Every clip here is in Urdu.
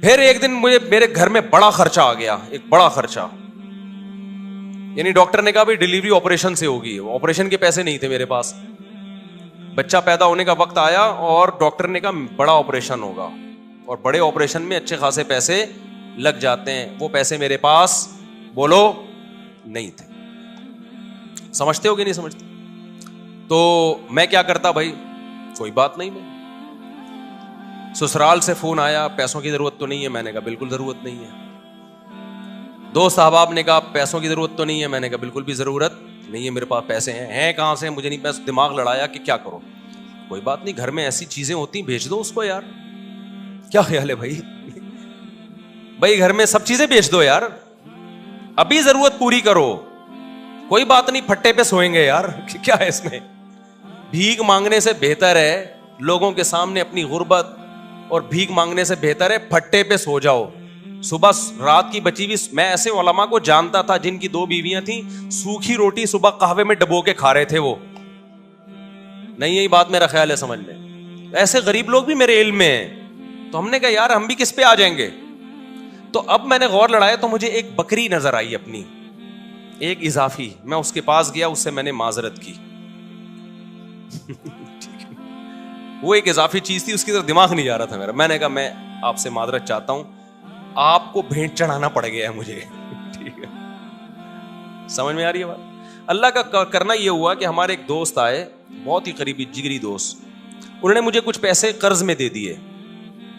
پھر ایک دن مجھے میرے گھر میں بڑا خرچہ آ گیا, ایک بڑا خرچہ, یعنی ڈاکٹر نے کہا بھائی ڈلیوری آپریشن سے ہوگی, آپریشن کے پیسے نہیں تھے میرے پاس, بچہ پیدا ہونے کا وقت آیا اور ڈاکٹر نے کہا بڑا آپریشن ہوگا, اور بڑے آپریشن میں اچھے خاصے پیسے لگ جاتے ہیں, وہ پیسے میرے پاس بولو نہیں تھے. سمجھتے ہو کہ نہیں سمجھتے؟ تو میں کیا کرتا بھائی, کوئی بات نہیں, میں سسرال سے فون آیا پیسوں کی ضرورت تو نہیں ہے, میں نے کہا بالکل ضرورت نہیں ہے. دوست احباب نے کہا پیسوں کی ضرورت تو نہیں ہے, میں نے کہا بالکل بھی ضرورت نہیں ہے, میرے پاس پیسے ہیں کہاں سے, مجھے نہیں, پیسے دماغ لڑایا کہ کیا کرو, کوئی بات نہیں, گھر میں ایسی چیزیں ہوتی ہیں بھیج دو اس کو یار, کیا خیال ہے بھائی, بھائی گھر میں سب چیزیں بیچ دو یار, ابھی ضرورت پوری کرو, کوئی بات نہیں, پھٹے پہ سوئیں گے یار, کیا ہے اس میں, بھیک مانگنے سے بہتر ہے لوگوں کے سامنے اپنی غربت, اور بھیک مانگنے سے بہتر ہے پھٹے پہ سو جاؤ. صبح رات کی بچی بھی, میں ایسے علماء کو جانتا تھا جن کی 2 بیویاں تھیں, سوکھی روٹی صبح قہوے میں ڈبو کے کھا رہے تھے وہ, نہیں یہی بات میرا خیال ہے سمجھ لیں, ایسے غریب لوگ بھی میرے علم میں ہیں. تو ہم نے کہا یار ہم بھی کس پہ آ جائیں گے. تو اب میں نے غور لڑایا تو مجھے ایک بکری نظر آئی اپنی, ایک اضافی, میں اس کے پاس گیا, اس سے میں نے معذرت کی. وہ ایک اضافی چیز تھی, اس کی طرف دماغ نہیں جا رہا تھا میرا, میں نے کہا میں آپ سے معذرت چاہتا ہوں, آپ کو بھیٹ چڑھانا پڑ گیا ہے مجھے. ٹھیک ہے, سمجھ میں آ رہی ہے بات. اللہ کا کرنا یہ ہوا کہ ہمارے ایک دوست آئے, بہت ہی قریبی جگری دوست, انہوں نے مجھے کچھ پیسے قرض میں دے دیے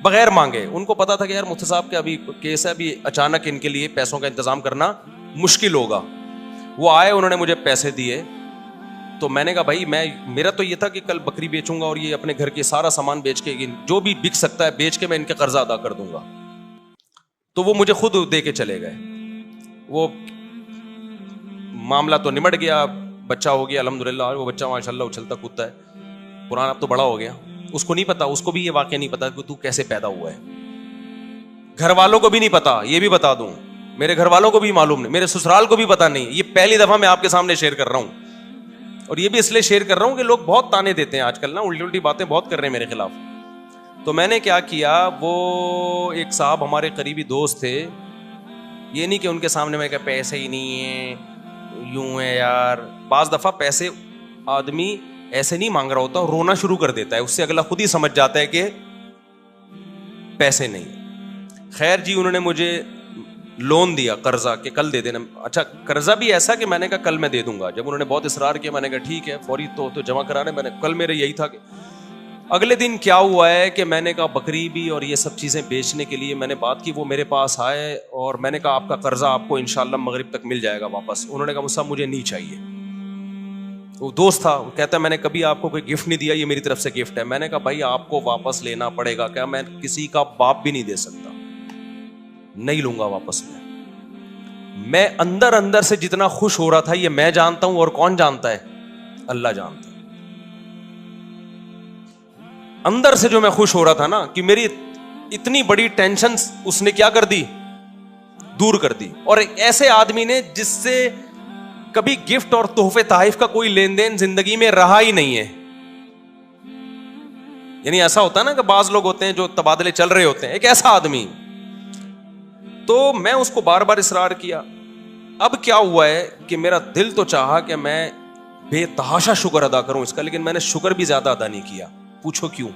بغیر مانگے. ان کو پتا تھا کہ یار مفتی صاحب کا ابھی کیس ہے, ابھی اچانک ان کے لیے پیسوں کا انتظام کرنا مشکل ہوگا. وہ آئے, انہوں نے مجھے پیسے دیے, تو میں نے کہا بھائی میرا تو یہ تھا کہ کل بکری بیچوں گا اور یہ اپنے گھر کے سارا سامان بیچ کے, جو بھی بک سکتا ہے بیچ کے میں ان کے قرضہ ادا کر دوں گا. تو وہ مجھے خود دے کے چلے گئے. وہ معاملہ تو نمٹ گیا, بچہ ہو گیا الحمدللہ, وہ بچہ ماشاء اللہ اچھلتا کودتا ہے, قرآن اب تو بڑا ہو گیا. اس کو نہیں پتا, اس کو بھی یہ واقعہ نہیں پتا کہ تو کیسے پیدا ہوا ہے, گھر والوں کو بھی نہیں پتا, یہ بھی بتا دوں, میرے گھر والوں کو بھی معلوم نہیں, میرے سسرال کو بھی پتا نہیں. یہ پہلی دفعہ میں آپ کے سامنے شیئر کر رہا ہوں, اور یہ بھی اس لیے شیئر کر رہا ہوں کہ لوگ بہت تانے دیتے ہیں آج کل نا, الٹی الٹی باتیں بہت کر رہے ہیں میرے خلاف. تو میں نے کیا کیا, وہ ایک صاحب ہمارے قریبی دوست تھے, یہ نہیں کہ ان کے سامنے میں کہ پیسے ہی نہیں ہیں, یوں ہے یار. بعض دفعہ پیسے آدمی ایسے نہیں مانگ رہا ہوتا, رونا شروع کر دیتا ہے, اس سے اگلا خود ہی سمجھ جاتا ہے کہ پیسے نہیں. خیر جی, انہوں نے مجھے لون دیا قرضہ کہ کل دے دینا. اچھا قرضہ بھی ایسا کہ میں نے کہا کل میں دے دوں گا. جب انہوں نے بہت اصرار کیا میں نے کہا ٹھیک ہے, فوری تو جمع کرا رہے. میں نے کل میرے یہی تھا کہ اگلے دن کیا ہوا ہے کہ میں نے کہا بکری بھی اور یہ سب چیزیں بیچنے کے لیے میں نے بات کی, وہ میرے پاس آئے اور میں نے کہا آپ کا قرضہ آپ کو انشاءاللہ مغرب تک مل جائے گا واپس. انہوں نے کہا مجھ سے مجھے نہیں چاہیے. وہ دوست تھا, وہ کہتا ہے میں نے کبھی آپ کو کوئی گفٹ نہیں دیا, یہ میری طرف سے گفٹ ہے. میں نے کہا بھائی آپ کو واپس لینا پڑے گا, کیا میں کسی کا باپ بھی نہیں دے سکتا, نہیں لوں گا واپس. میں اندر اندر سے جتنا خوش ہو رہا تھا یہ میں جانتا ہوں, اور کون جانتا ہے, اللہ جانتا ہے. اندر سے جو میں خوش ہو رہا تھا نا, کہ میری اتنی بڑی ٹینشن اس نے کیا کر دی, دور کر دی. اور ایک ایسے آدمی نے جس سے کبھی گفٹ اور تحفے تحائف کا کوئی لین دین زندگی میں رہا ہی نہیں ہے. یعنی ایسا ہوتا ہے نا کہ بعض لوگ ہوتے ہیں جو تبادلے چل رہے ہوتے ہیں, ایک ایسا آدمی. تو میں اس کو بار بار اصرار کیا. اب کیا ہوا ہے کہ میرا دل تو چاہا کہ میں بے تحاشا شکر ادا کروں اس کا, لیکن میں نے شکر بھی زیادہ ادا نہیں کیا. پوچھو کیوں؟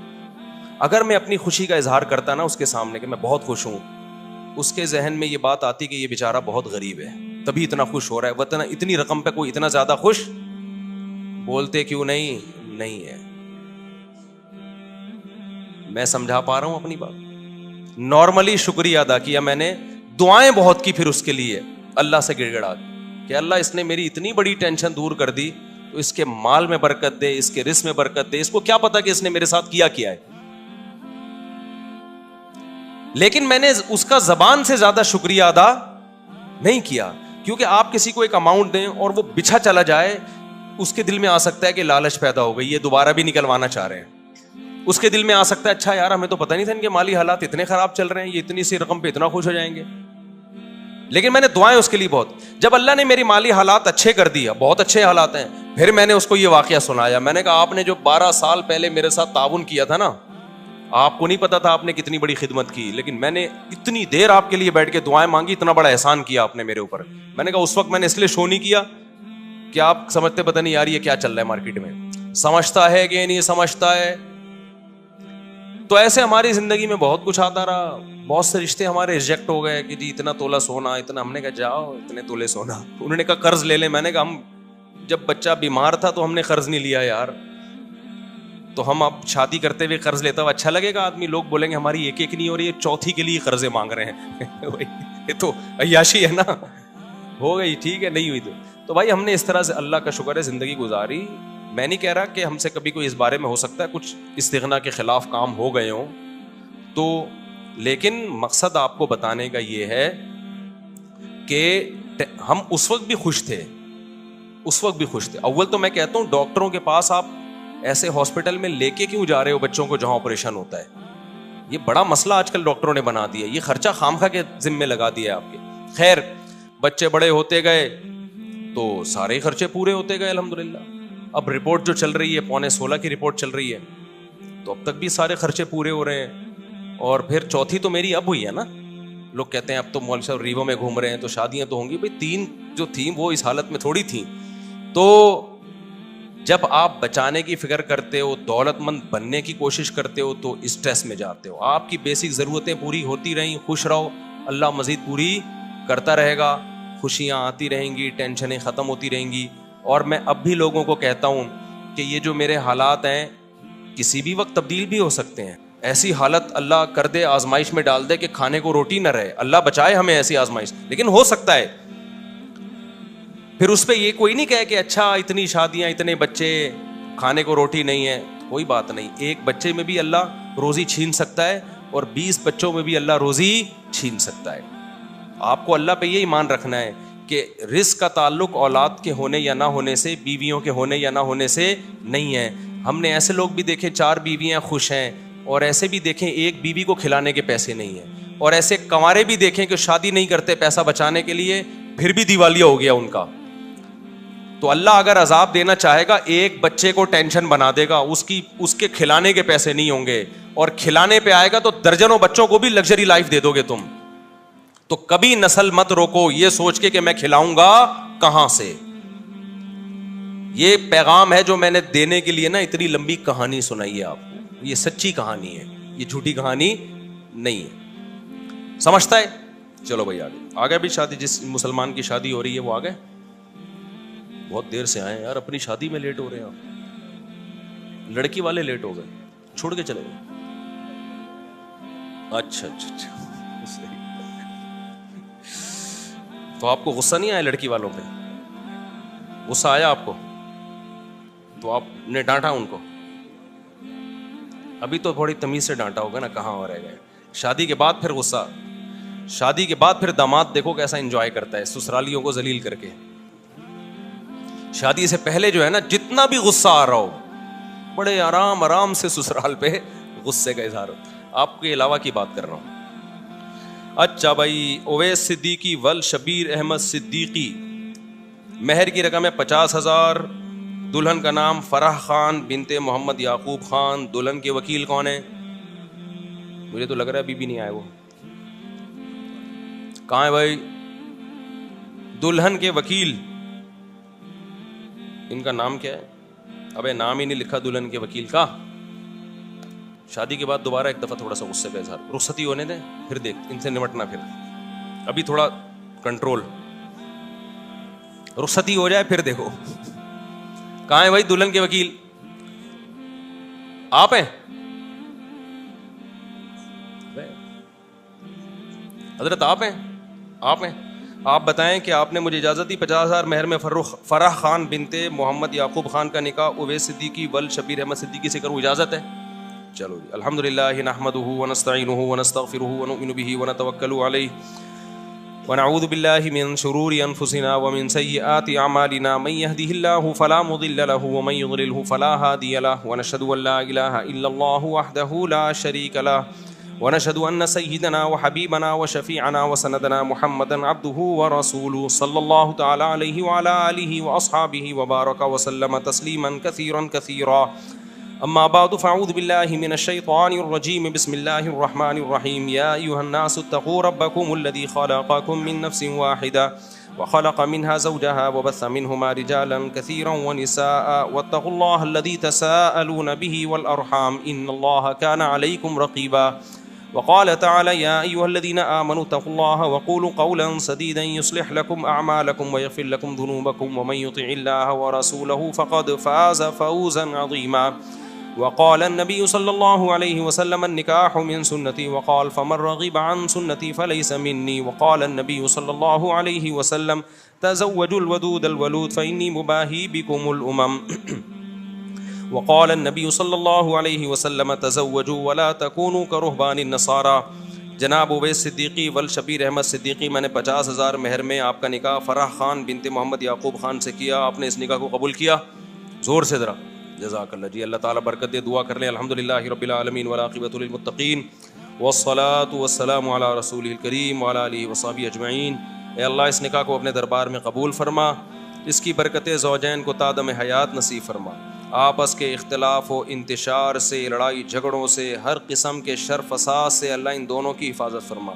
اگر میں اپنی خوشی کا اظہار کرتا نا اس کے سامنے کہ میں بہت خوش ہوں, اس کے ذہن میں یہ بات آتی کہ یہ بیچارہ بہت غریب ہے تبھی اتنا خوش ہو رہا ہے, وطن اتنی رقم پہ کوئی اتنا زیادہ خوش بولتے کیوں نہیں ہے. میں سمجھا پا رہا ہوں اپنی بات. نارملی شکریہ ادا کیا میں نے, دعائیں بہت کی پھر اس کے لیے اللہ سے گڑ گڑا کہ اللہ اس نے میری اتنی بڑی ٹینشن دور کر دی, تو اس کے مال میں برکت دے, اس کے رزق میں برکت دے. اس کو کیا پتا کہ اس نے میرے ساتھ کیا ہے, لیکن میں نے اس کا زبان سے زیادہ شکریہ ادا نہیں کیا. کیونکہ آپ کسی کو ایک اماؤنٹ دیں اور وہ بچھا چلا جائے, اس کے دل میں آ سکتا ہے کہ لالچ پیدا ہو گئی, یہ دوبارہ بھی نکلوانا چاہ رہے ہیں. اس کے دل میں آ سکتا ہے اچھا یار ہمیں تو پتہ نہیں تھا ان کے مالی حالات اتنے خراب چل رہے ہیں, یہ اتنی سی رقم پہ اتنا خوش ہو جائیں گے. لیکن میں نے دعائیں اس کے لیے بہت. جب اللہ نے میری مالی حالات اچھے کر دیا, بہت اچھے حالات ہیں, پھر میں نے اس کو یہ واقعہ سنایا. میں نے کہا آپ نے جو 12 سال پہلے میرے ساتھ تعاون کیا تھا نا, آپ کو نہیں پتا تھا آپ نے کتنی بڑی خدمت کی, لیکن میں نے اتنی دیر آپ کے لیے بیٹھ کے دعائیں مانگی, اتنا بڑا احسان کیا آپ نے میرے اوپر. میں نے کہا اس وقت میں نے اس لیے شو نہیں کیا کہ آپ سمجھتے پتہ نہیں یار یہ کیا چل رہا ہے مارکیٹ میں, سمجھتا ہے کہ نہیں سمجھتا ہے. تو ایسے ہماری زندگی میں بہت کچھ آتا رہا, بہت سے رشتے ہمارے ریجیکٹ ہو گئے کہ جی اتنا تولہ سونا, اتنا. ہم نے کہا جاؤ اتنے تولے سونا. انہوں نے کہا قرض لے لیں. میں نے کہا ہم جب بچہ بیمار تھا تو ہم نے قرض نہیں لیا یار, تو ہم اب شادی کرتے ہوئے قرض لیتا ہوا اچھا لگے گا؟ آدمی لوگ بولیں گے ہماری ایک ایک نہیں ہو رہی ہے, چوتھی کے لیے قرضے مانگ رہے ہیں. یہ تو عیاشی ہے نا. ہو گئی ٹھیک ہے, نہیں ہوئی تو بھائی ہم نے اس طرح سے اللہ کا شکر ہے زندگی گزاری. میں نہیں کہہ رہا کہ ہم سے کبھی کوئی اس بارے میں ہو سکتا ہے کچھ استغنا کے خلاف کام ہو گئے ہوں تو, لیکن مقصد آپ کو بتانے کا یہ ہے کہ ہم اس وقت بھی خوش تھے, اس وقت بھی خوش تھے. اول تو میں کہتا ہوں ڈاکٹروں کے پاس آپ ایسے ہاسپٹل میں لے کے کیوں جا رہے ہو بچوں کو جہاں آپریشن ہوتا ہے؟ یہ بڑا مسئلہ آج کل ڈاکٹروں نے بنا دیا, یہ خرچہ خامخواہ کے ذمے لگا دیا آپ کے. خیر بچے بڑے ہوتے گئے تو سارے خرچے پورے ہوتے گئے الحمدللہ. اب رپورٹ جو چل رہی ہے 15.16 کی رپورٹ چل رہی ہے, تو اب تک بھی سارے خرچے پورے ہو رہے ہیں. اور پھر چوتھی تو میری اب ہوئی ہے نا. لوگ کہتے ہیں اب تو مولوی صاحب ریوو میں گھوم رہے ہیں تو شادیاں تو ہوں گی. بھائی 3 جو تھیں وہ اس حالت میں تھوڑی تھیں. تو جب آپ بچانے کی فکر کرتے ہو, دولت مند بننے کی کوشش کرتے ہو, تو اسٹریس میں جاتے ہو. آپ کی بیسک ضرورتیں پوری ہوتی رہیں, خوش رہو, اللہ مزید پوری کرتا رہے گا, خوشیاں آتی رہیں گی, ٹینشنیں ختم ہوتی رہیں گی. اور میں اب بھی لوگوں کو کہتا ہوں کہ یہ جو میرے حالات ہیں کسی بھی وقت تبدیل بھی ہو سکتے ہیں. ایسی حالت اللہ کر دے, آزمائش میں ڈال دے کہ کھانے کو روٹی نہ رہے, اللہ بچائے ہمیں ایسی آزمائش, لیکن ہو سکتا ہے. پھر اس پہ یہ کوئی نہیں کہے کہ اچھا اتنی شادیاں, اتنے بچے, کھانے کو روٹی نہیں ہے. کوئی بات نہیں, ایک بچے میں بھی اللہ روزی چھین سکتا ہے اور 20 بچوں میں بھی اللہ روزی چھین سکتا ہے. آپ کو اللہ پہ یہ ایمان رکھنا ہے کہ رزق کا تعلق اولاد کے ہونے یا نہ ہونے سے, بیویوں کے ہونے یا نہ ہونے سے نہیں ہے. ہم نے ایسے لوگ بھی دیکھے 4 بیویاں خوش ہیں, اور ایسے بھی دیکھیں ایک بیوی کو کھلانے کے پیسے نہیں ہیں, اور ایسے کنوارے بھی دیکھیں کہ شادی نہیں کرتے پیسہ بچانے کے لیے, پھر بھی دیوالیہ ہو گیا ان کا. تو اللہ اگر عذاب دینا چاہے گا ایک بچے کو ٹینشن بنا دے گا, اس کے کھلانے کے پیسے نہیں ہوں گے, اور کھلانے پہ آئے گا تو درجنوں بچوں کو بھی لگژری لائف دے دو گے تم. تو کبھی نسل مت روکو یہ سوچ کے کہ میں کھلاؤں گا کہاں سے. یہ پیغام ہے جو میں نے دینے کے لیے نا اتنی لمبی کہانی سنائی ہے آپ کو. یہ سچی کہانی ہے, یہ جھوٹی کہانی نہیں ہے. سمجھتا ہے؟ چلو بھائی آگے بھی شادی, جس مسلمان کی شادی ہو رہی ہے وہ آگے. بہت دیر سے آئے یار, اپنی شادی میں لیٹ ہو رہے ہیں آپ. لڑکی والے لیٹ ہو گئے, چھوڑ کے چلے گئے. اچھا اچھا اچھا, تو آپ کو غصہ نہیں آیا لڑکی والوں پہ؟ غصہ آیا آپ کو تو آپ نے ڈانٹا ان کو؟ ابھی تو تھوڑی تمیز سے ڈانٹا ہوگا نا, کہاں ہو رہ گئے. شادی کے بعد پھر غصہ, شادی کے بعد پھر داماد دیکھو کیسا انجوائے کرتا ہے سسرالیوں کو ذلیل کر کے. شادی سے پہلے جو ہے نا جتنا بھی غصہ آ رہا ہو بڑے آرام آرام سے سسرال پہ غصے کا اظہار ہوتا ہے. آپ کے علاوہ کی بات کر رہا ہوں. اچھا بھائی, اویس صدیقی ول شبیر احمد صدیقی, مہر کی رقم ہے 50,000, دلہن کا نام فرح خان بنت محمد یعقوب خان. دلہن کے وکیل کون ہیں؟ مجھے تو لگ رہا ہے ابھی بھی نہیں آئے. وہ کہاں ہے بھائی دلہن کے وکیل؟ ان کا نام کیا ہے؟ ابے نام ہی نہیں لکھا دلہن کے وکیل کا. شادی کے بعد دوبارہ ایک دفعہ تھوڑا سا غصے کا اظہار, رخصتی ہونے دیں پھر دیکھ ان سے نمٹنا. پھر ابھی تھوڑا کنٹرول, رخصتی ہو جائے پھر دیکھو. کہاں ہے بھائی دلہن کے وکیل؟ آپ ہیں حضرت؟ آپ ہیں؟ آپ ہیں؟ آپ بتائیں کہ آپ نے مجھے اجازت دی 50,000 مہر میں فرح خان بنت محمد یعقوب خان کا نکاح اویس صدیقی ول شبیر احمد صدیقی سے کروں, اجازت ہے؟ چلو جی. الحمدللہ نحمدہ ونستعینہ ونستغفرہ ونؤمن بہ ونتوکل علیہ ونعوذ باللہ من شرور انفسنا ومن سیئات اعمالنا من يهده الله فلا مضل له ومن يضلل فلا هادي له ونشهد ان لا اله الا الله وحده لا شريك له ونشهد ان سيدنا وحبيبنا وشفيعنا وسندنا محمدا عبده ورسوله صلى الله تعالى عليه وعلى اله واصحابه وبارك وسلم تسليما كثيرا كثيرا. اما بعد فاعوذ باللہ من الشیطان الرجیم بسم اللہ الرحمن الرحیم یا ایھا الناس اتقوا ربکم الذی خلقکم من نفس واحدہ وخلق منها زوجها وبث منهما رجالا كثيرا ونساء واتقوا الله الذي تساءلون به والأرحام إن الله كان عليكم رقيبا وقال تعالى يا أيها الذين آمنوا اتقوا الله وقولوا قولا سديدا يصلح لكم أعمالكم ويغفر لكم ذنوبكم ومن يطع الله ورسوله فقد فاز فوزا عظيما وقال النبي صلى الله عليه وسلم النكاح من سنتي وقال فمن رغب عن سنتي فليس مني وقال النبي صلى الله عليه وسلم تزوجوا الودود الولود فإني مباهي بكم الأمم وقال النبي صلى الله عليه وسلم تزوجوا ولا تكونوا كرهبان النصارى. جناب اویس صدیقی والشبیر احمد صدیقی، میں نے 50,000 مہر میں آپ کا نکاح فرح خان بنت محمد یعقوب خان سے کیا. آپ نے اس نکاح کو قبول کیا؟ زور سے ذرا جزاک اللہ جی. اللہ تعالیٰ برکت دے. دعا کر لیں. الحمدللہ رب العالمین والعاقبۃ للمتقین والصلاۃ والسلام علی رسولہ الکریم وعلی آلہ وصحبہ اجمعین. اے اللہ اس نکاح کو اپنے دربار میں قبول فرما، اس کی برکتیں زوجین کو تا دم حیات نصیب فرما. آپس کے اختلاف و انتشار سے، لڑائی جھگڑوں سے، ہر قسم کے شر فساد سے اللہ ان دونوں کی حفاظت فرما.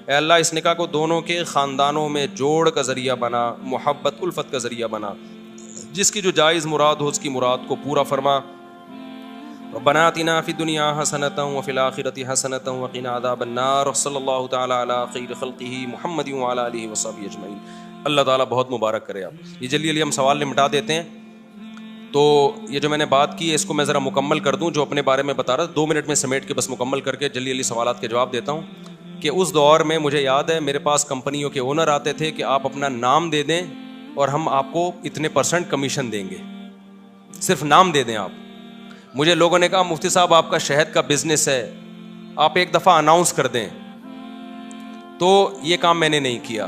اے اللہ اس نکاح کو دونوں کے خاندانوں میں جوڑ کا ذریعہ بنا، محبت الفت کا ذریعہ بنا. جس کی جو جائز مراد ہو اس کی مراد کو پورا فرما. ربنا آتنا فی الدنیا حسنۃ وفی الآخرۃ حسنۃ وقنا عذاب النار. صلی اللہ تعالی علی خیر خلقہ محمد وعلی آلہ وصحبہ اجمعین. اللہ تعالیٰ بہت مبارک کرے. آپ یہ جلدی ہم سوال نمٹا دیتے ہیں. تو یہ جو میں نے بات کی ہے اس کو میں ذرا مکمل کر دوں. جو اپنے بارے میں بتا رہا تھا 2 منٹ میں سمیٹ کے بس مکمل کر کے جلدی سوالات کے جواب دیتا ہوں. کہ اس دور میں مجھے یاد ہے میرے پاس کمپنیوں کے اونر آتے تھے کہ آپ اپنا نام دے دیں اور ہم آپ کو اتنے % کمیشن دیں گے. صرف نام دے دیں آپ. مجھے لوگوں نے کہا مفتی صاحب آپ کا شہد کا بزنس ہے، آپ ایک دفعہ اناؤنس کر دیں. تو یہ کام میں نے نہیں کیا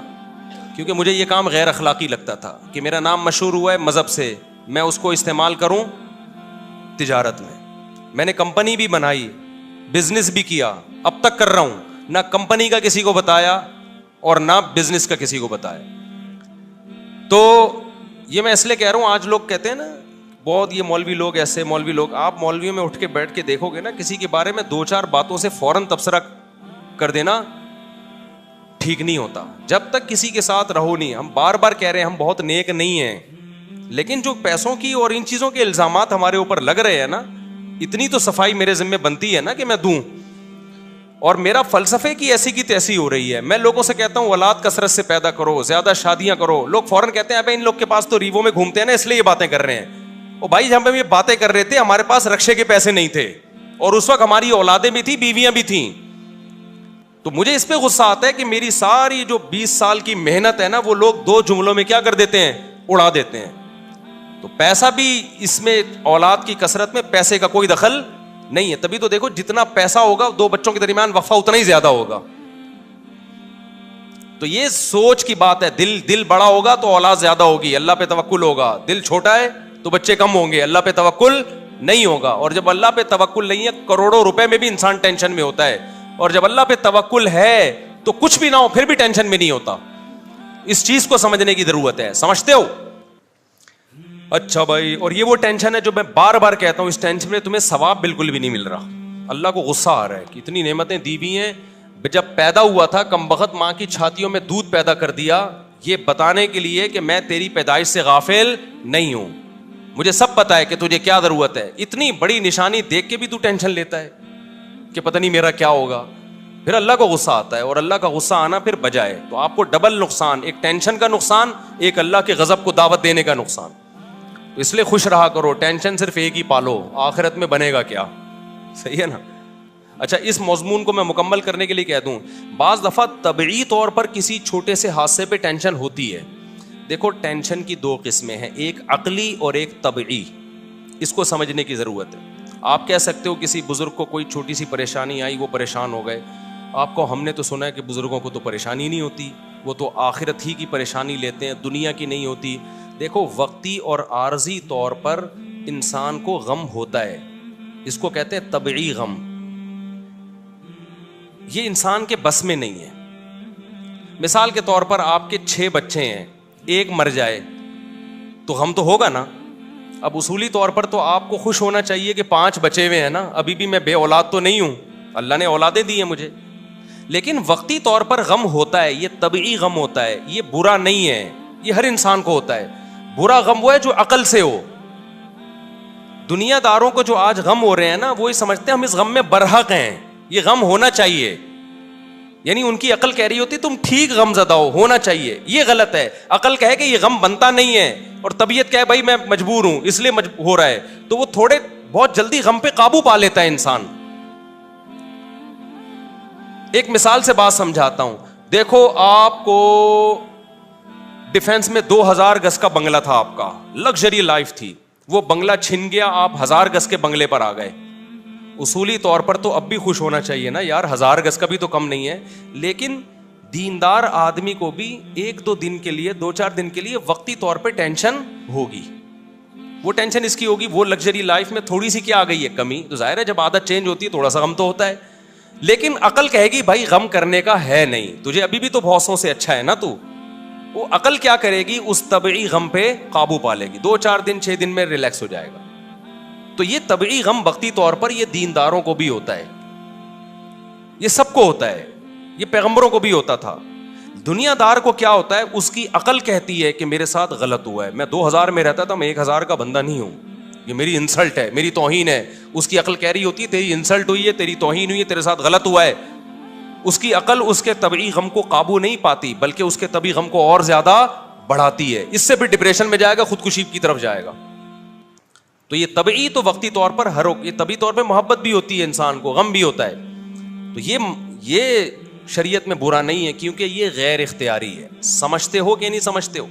کیونکہ مجھے یہ کام غیر اخلاقی لگتا تھا کہ میرا نام مشہور ہوا ہے مذہب سے، میں اس کو استعمال کروں تجارت میں. میں نے کمپنی بھی بنائی، بزنس بھی کیا، اب تک کر رہا ہوں. نہ کمپنی کا کسی کو بتایا اور نہ بزنس کا کسی کو بتایا. تو یہ میں اس لیے کہہ رہا ہوں، آج لوگ کہتے ہیں نا بہت یہ مولوی لوگ ایسے مولوی لوگ. آپ مولویوں میں اٹھ کے بیٹھ کے دیکھو گے نا کسی کے بارے میں 2-4 باتوں سے فوراً تبصرہ کر دینا ٹھیک نہیں ہوتا. جب تک کسی کے ساتھ رہو نہیں. ہم بار بار کہہ رہے ہیں ہم بہت نیک نہیں ہیں، لیکن جو پیسوں کی اور ان چیزوں کے الزامات ہمارے اوپر لگ رہے ہیں نا، اتنی تو صفائی میرے ذمہ بنتی ہے نا کہ میں دوں. اور میرا فلسفے کی ایسی کی تیسی ہو رہی ہے. میں لوگوں سے کہتا ہوں اولاد کثرت سے پیدا کرو، زیادہ شادیاں کرو. لوگ فوراً کہتے ہیں ابے ان لوگ کے پاس تو ریوو میں گھومتے ہیں نا اس لیے یہ باتیں کر رہے ہیں. او بھائی جب ہم یہ باتیں کر رہے تھے ہمارے پاس رکشے کے پیسے نہیں تھے اور اس وقت ہماری اولادیں بھی تھیں، بیویاں بھی تھیں. تو مجھے اس پہ غصہ آتا ہے کہ میری ساری جو 20 سال کی محنت ہے نا وہ لوگ 2 جملوں میں کیا کر دیتے ہیں، اڑا دیتے ہیں. تو پیسہ بھی اس میں اولاد کی کثرت میں پیسے کا کوئی دخل نہیں ہے. تبھی تو دیکھو جتنا پیسہ ہوگا 2 بچوں کے درمیان وقفہ اتنا ہی زیادہ ہوگا. تو یہ سوچ کی بات ہے. دل بڑا ہوگا تو اولاد زیادہ ہوگی، اللہ پہ توکل ہوگا. دل چھوٹا ہے تو بچے کم ہوں گے، اللہ پہ توکل نہیں ہوگا. اور جب اللہ پہ توکل نہیں ہے کروڑوں روپے میں بھی انسان ٹینشن میں ہوتا ہے. اور جب اللہ پہ توکل ہے تو کچھ بھی نہ ہو پھر بھی ٹینشن میں نہیں ہوتا. اس چیز کو سمجھنے کی ضرورت ہے. سمجھتے ہو؟ اچھا بھائی، اور یہ وہ ٹینشن ہے جو میں بار بار کہتا ہوں، اس ٹینشن میں تمہیں ثواب بالکل بھی نہیں مل رہا. اللہ کو غصہ آ رہا ہے کہ اتنی نعمتیں دی ہوئی ہیں. جب پیدا ہوا تھا کم بخت ماں کی چھاتیوں میں دودھ پیدا کر دیا، یہ بتانے کے لیے کہ میں تیری پیدائش سے غافل نہیں ہوں، مجھے سب پتا ہے کہ تجھے کیا ضرورت ہے. اتنی بڑی نشانی دیکھ کے بھی تو ٹینشن لیتا ہے کہ پتہ نہیں میرا کیا ہوگا. پھر اللہ کو غصہ آتا ہے اور اللہ کا غصہ آنا پھر بجائے. تو آپ کو ڈبل نقصان، ایک ٹینشن کا نقصان، ایک اللہ کے غضب کو دعوت دینے کا نقصان. تو اس لیے خوش رہا کرو. ٹینشن صرف ایک ہی پالو، آخرت میں بنے گا کیا. صحیح ہے نا. اچھا اس مضمون کو میں مکمل کرنے کے لیے کہہ دوں، بعض دفعہ طبعی طور پر کسی چھوٹے سے حادثے پہ ٹینشن ہوتی ہے. دیکھو ٹینشن کی 2 قسمیں ہیں، ایک عقلی اور ایک طبعی. اس کو سمجھنے کی ضرورت ہے. آپ کہہ سکتے ہو کسی بزرگ کو کوئی چھوٹی سی پریشانی آئی وہ پریشان ہو گئے. آپ کو ہم نے تو سنا ہے کہ بزرگوں کو تو پریشانی نہیں ہوتی، وہ تو آخرت ہی کی پریشانی لیتے ہیں، دنیا کی نہیں ہوتی. دیکھو وقتی اور عارضی طور پر انسان کو غم ہوتا ہے، اس کو کہتے ہیں طبعی غم. یہ انسان کے بس میں نہیں ہے. مثال کے طور پر آپ کے 6 بچے ہیں، ایک مر جائے تو غم تو ہوگا نا. اب اصولی طور پر تو آپ کو خوش ہونا چاہیے کہ 5 بچے ہوئے ہیں نا, ابھی بھی میں بے اولاد تو نہیں ہوں, اللہ نے اولادیں دی ہیں مجھے, لیکن وقتی طور پر غم ہوتا ہے, یہ طبعی غم ہوتا ہے, یہ برا نہیں ہے, یہ ہر انسان کو ہوتا ہے. برا غم وہ ہے جو عقل سے ہو. دنیا داروں کو جو آج غم ہو رہے ہیں نا, وہ یہ سمجھتے ہیں ہم اس غم میں برحق ہیں, یہ غم ہونا چاہیے, یعنی ان کی عقل کہہ رہی ہوتی تم ٹھیک غم زدہ ہو, ہونا چاہیے. یہ غلط ہے. عقل کہے کہ یہ غم بنتا نہیں ہے, اور طبیعت کہے بھائی میں مجبور ہوں اس لیے ہو رہا ہے, تو وہ تھوڑے بہت جلدی غم پہ قابو پا لیتا ہے انسان. ایک مثال سے بات سمجھاتا ہوں. دیکھو آپ کو ڈیفنس میں 2000 گز کا بنگلہ تھا, آپ کا لگژری لائف تھی, وہ بنگلہ چھن گیا, آپ 1000 گز کے بنگلے پر آ گئے. اصولی طور پر تو اب بھی خوش ہونا چاہیے نا یار, 1000 گز کا بھی تو کم نہیں ہے. لیکن دیندار آدمی کو بھی 1-2 دن کے لیے, 2-4 دن کے لیے وقتی طور پہ ٹینشن ہوگی. وہ ٹینشن اس کی ہوگی, وہ لگژری لائف میں تھوڑی سی کیا آ گئی ہے, کمی. تو ظاہر ہے جب عادت چینج ہوتی ہے تھوڑا سا غم تو ہوتا ہے. لیکن عقل کہے گی بھائی غم کرنے کا ہے نہیں, تجھے ابھی بھی تو بہتوں سے اچھا ہے نا تو. وہ عقل کیا کرے گی, اس طبعی غم پہ قابو پا لے گی, 2-4 دن 6 دن میں ریلیکس ہو جائے گا. تو یہ طبعی غم وقتی طور پر یہ دینداروں کو بھی ہوتا ہے, یہ سب کو ہوتا ہے, یہ پیغمبروں کو بھی ہوتا تھا. دنیا دار کو کیا ہوتا ہے, اس کی عقل کہتی ہے کہ میرے ساتھ غلط ہوا ہے, میں 2000 میں رہتا تھا, میں 1000 کا بندہ نہیں ہوں, یہ میری انسلٹ ہے, میری توہین ہے. اس کی عقل کہہ رہی ہوتی ہے تیری انسلٹ ہوئی ہے, تیری توہین ہوئی ہے, تیرے ساتھ غلط ہوا ہے. اس کی عقل اس کے طبعی غم کو قابو نہیں پاتی, بلکہ اس کے طبعی غم کو اور زیادہ بڑھاتی ہے. اس سے بھی ڈپریشن میں جائے گا, خودکشی کی طرف جائے گا. تو یہ طبعی تو وقتی طور پر یہ طبعی طور پہ محبت بھی ہوتی ہے انسان کو, غم بھی ہوتا ہے. تو یہ شریعت میں برا نہیں ہے, کیونکہ یہ غیر اختیاری ہے. سمجھتے ہو کہ نہیں سمجھتے ہو؟